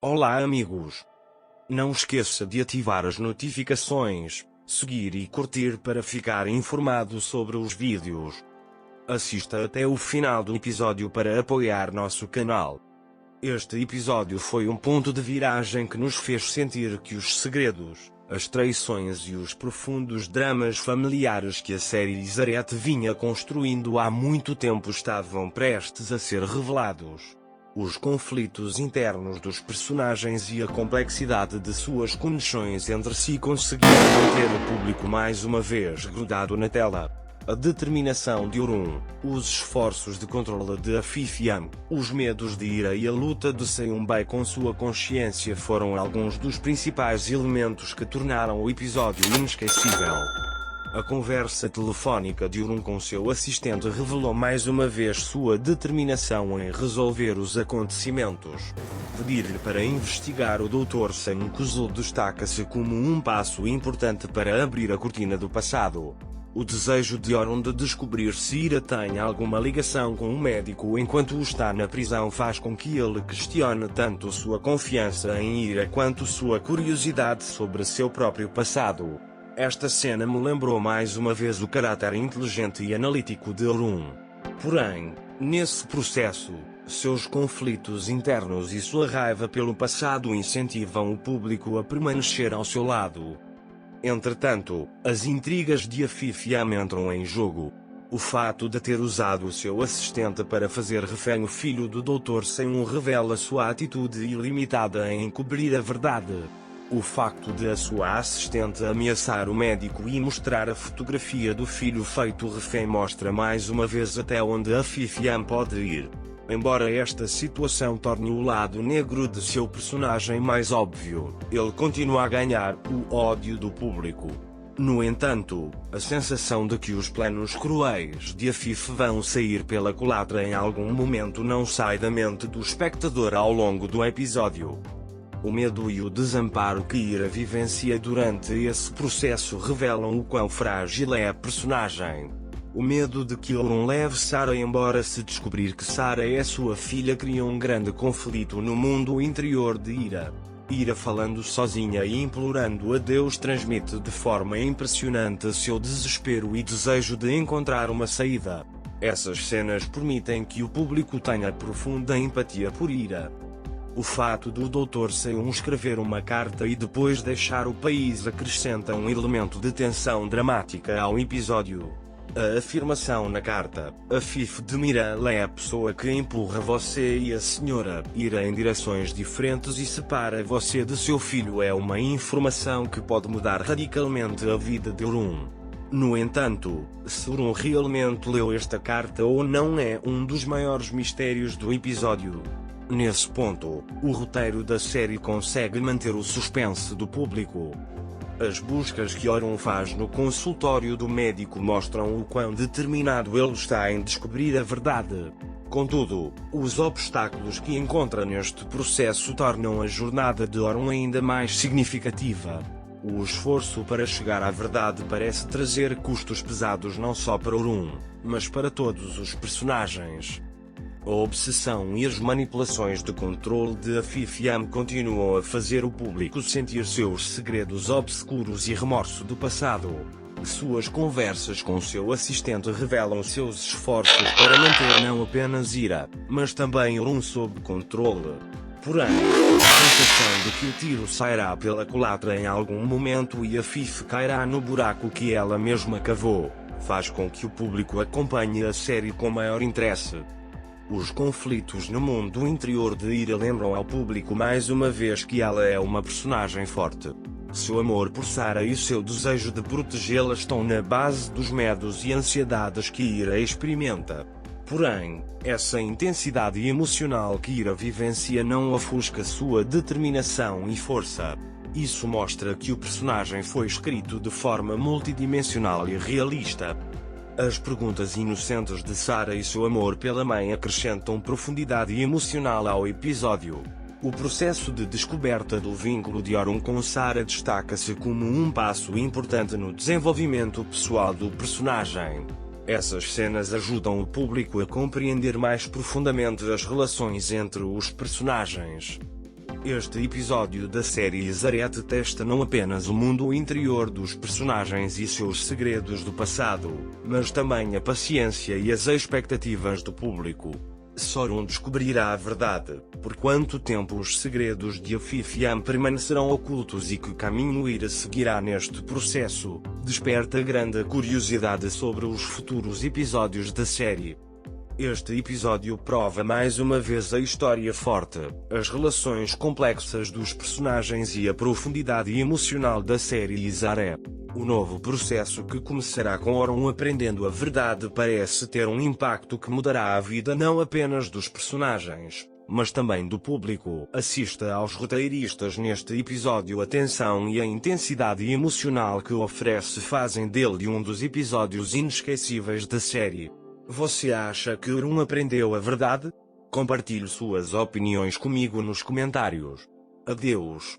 Olá amigos! Não esqueça de ativar as notificações, seguir e curtir para ficar informado sobre os vídeos. Assista até o final do episódio para apoiar nosso canal. Este episódio foi um ponto de viragem que nos fez sentir que os segredos, as traições e os profundos dramas familiares que a série Nazareth vinha construindo há muito tempo estavam prestes a ser revelados. Os conflitos internos dos personagens e a complexidade de suas conexões entre si conseguiram manter o público mais uma vez grudado na tela. A determinação de Orun, os esforços de controle de Afifiam, os medos de Ira e a luta de Seonbae com sua consciência foram alguns dos principais elementos que tornaram o episódio inesquecível. A conversa telefónica de Orun com seu assistente revelou mais uma vez sua determinação em resolver os acontecimentos. Pedir-lhe para investigar o Dr. Seon-Kusul destaca-se como um passo importante para abrir a cortina do passado. O desejo de Orun de descobrir se Ira tem alguma ligação com o médico enquanto está na prisão faz com que ele questione tanto sua confiança em Ira quanto sua curiosidade sobre seu próprio passado. Esta cena me lembrou mais uma vez o caráter inteligente e analítico de Orun. Porém, nesse processo, seus conflitos internos e sua raiva pelo passado incentivam o público a permanecer ao seu lado. Entretanto, as intrigas de Afifiam entram em jogo. O fato de ter usado seu assistente para fazer refém o filho do Dr. Seon revela sua atitude ilimitada em encobrir a verdade. O facto de a sua assistente ameaçar o médico e mostrar a fotografia do filho feito refém mostra mais uma vez até onde Afifiam pode ir. Embora esta situação torne o lado negro de seu personagem mais óbvio, ele continua a ganhar o ódio do público. No entanto, a sensação de que os planos cruéis de Afif vão sair pela culatra em algum momento não sai da mente do espectador ao longo do episódio. O medo e o desamparo que Ira vivencia durante esse processo revelam o quão frágil é a personagem. O medo de que Orun leve Sarah embora se descobrir que Sarah é sua filha cria um grande conflito no mundo interior de Ira. Ira falando sozinha e implorando a Deus transmite de forma impressionante seu desespero e desejo de encontrar uma saída. Essas cenas permitem que o público tenha profunda empatia por Ira. O fato do Dr. Seon escrever uma carta e depois deixar o país acrescenta um elemento de tensão dramática ao episódio. A afirmação na carta, Afif admira é a pessoa que empurra você e a Sra. Ira em direções diferentes e separa você de seu filho é uma informação que pode mudar radicalmente a vida de Orun. No entanto, se Orun realmente leu esta carta ou não é um dos maiores mistérios do episódio. Nesse ponto, o roteiro da série consegue manter o suspense do público. As buscas que Orun faz no consultório do médico mostram o quão determinado ele está em descobrir a verdade. Contudo, os obstáculos que encontra neste processo tornam a jornada de Orun ainda mais significativa. O esforço para chegar à verdade parece trazer custos pesados não só para Orun, mas para todos os personagens. A obsessão e as manipulações de controle de Afifiam continuam a fazer o público sentir seus segredos obscuros e remorso do passado. Suas conversas com seu assistente revelam seus esforços para manter não apenas Ira, mas também Orun sob controle. Porém, a sensação de que o tiro sairá pela culatra em algum momento e Afif cairá no buraco que ela mesma cavou, faz com que o público acompanhe a série com maior interesse. Os conflitos no mundo interior de Ira lembram ao público mais uma vez que ela é uma personagem forte. Seu amor por Sarah e seu desejo de protegê-la estão na base dos medos e ansiedades que Ira experimenta. Porém, essa intensidade emocional que Ira vivencia não ofusca sua determinação e força. Isso mostra que o personagem foi escrito de forma multidimensional e realista. As perguntas inocentes de Sarah e seu amor pela mãe acrescentam profundidade emocional ao episódio. O processo de descoberta do vínculo de Orun com Sarah destaca-se como um passo importante no desenvolvimento pessoal do personagem. Essas cenas ajudam o público a compreender mais profundamente as relações entre os personagens. Este episódio da série Zarete testa não apenas o mundo interior dos personagens e seus segredos do passado, mas também a paciência e as expectativas do público. Sauron descobrirá a verdade, por quanto tempo os segredos de Afifiam permanecerão ocultos e que caminho Ira seguirá neste processo, desperta grande curiosidade sobre os futuros episódios da série. Este episódio prova mais uma vez a história forte, as relações complexas dos personagens e a profundidade emocional da série Isaré. O novo processo que começará com Oron aprendendo a verdade parece ter um impacto que mudará a vida não apenas dos personagens, mas também do público. Assista aos roteiristas neste episódio. A tensão e a intensidade emocional que oferece fazem dele um dos episódios inesquecíveis da série. Você acha que Oron aprendeu a verdade? Compartilhe suas opiniões comigo nos comentários. Adeus.